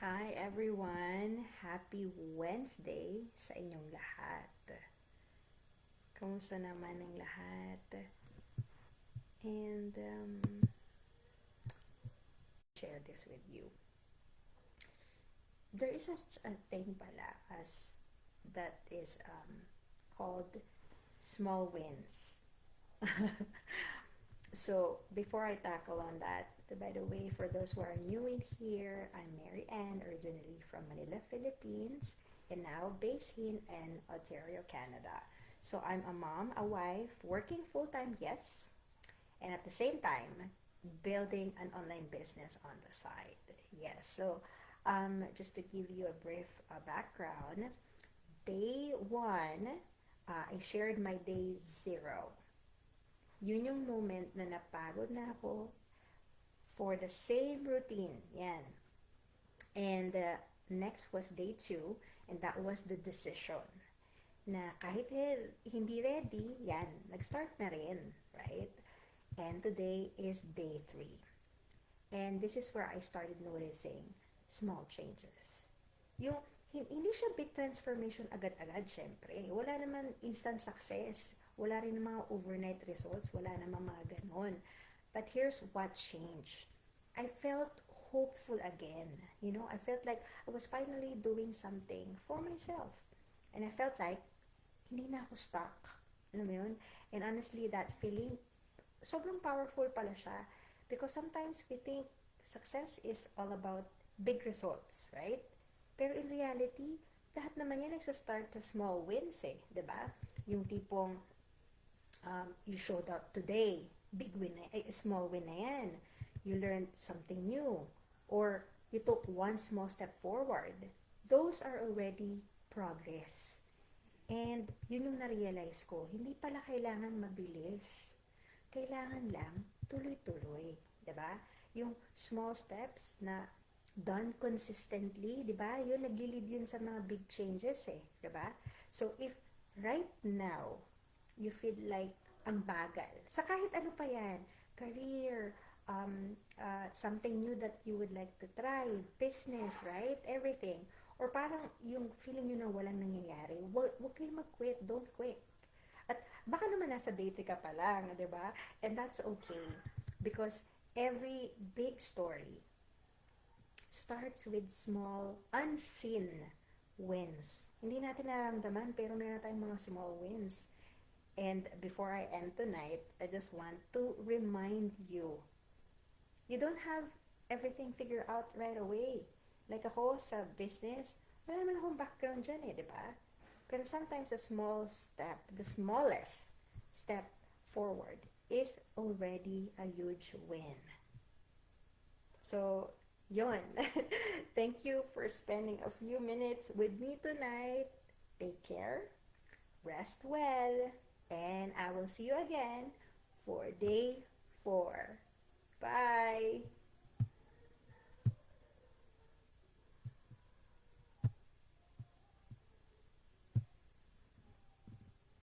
Hi everyone! Happy Wednesday sa inyong lahat. Kamusta naman ang lahat? And share this with you. There is a thing pala as that is called small wins. So before I tackle on that, by the way, for those who are new in here, I'm Mary Ann, originally from Manila, Philippines, and now based in Ontario, Canada. So I'm a mom, a wife, working full-time, yes, and at the same time, building an online business on the side. Yes, so just to give you a brief background, day one, I shared my day zero. Yun yung moment na napagod na ako for the same routine. Yan. And next was day 2, and that was the decision. Na kahit hindi ready, yan, nag-start na rin, right? And today is day 3. And this is where I started noticing small changes. Yung hindi siya big transformation agad-agad, syempre. Wala naman instant success. Wala rin mga overnight results. Wala naman mga ganon. But here's what changed. I felt hopeful again. I felt like I was finally doing something for myself. And I felt like hindi na ako stuck. Alam mo yun? And honestly, that feeling, sobrang powerful pala siya. Because sometimes we think success is all about big results, right? Pero in reality, lahat naman yan nagsa-start sa small wins eh, 'di ba? Yung tipong you showed up today, big win na, small win na yan. You learned something new, or you took one small step forward. Those are already progress. And yun yung na-realize ko, hindi pala kailangan mabilis. Kailangan lang tuloy-tuloy, 'di ba? Yung small steps na done consistently, 'di ba? Yun nagli-lead yun sa mga big changes eh, 'di ba? So if right now you feel like ang bagal, sa kahit ano pa yan, career, something new that you would like to try, business, right? Everything. Or parang yung feeling nyo na walang nangyayari, wag kayo mag-quit, don't quit. At baka naman nasa date ka pa lang, di ba? And that's okay. Because every big story starts with small, unseen wins. Hindi natin nararamdaman, pero meron tayong mga small wins. And before I end tonight, I just want to remind you, you don't have everything figured out right away. Like ako sa business, wala naman akong background dyan eh, di ba? Pero sometimes a small step, the smallest step forward is already a huge win. So, yon. Thank you for spending a few minutes with me tonight. Take care, rest well, and I will see you again for day 4. Bye!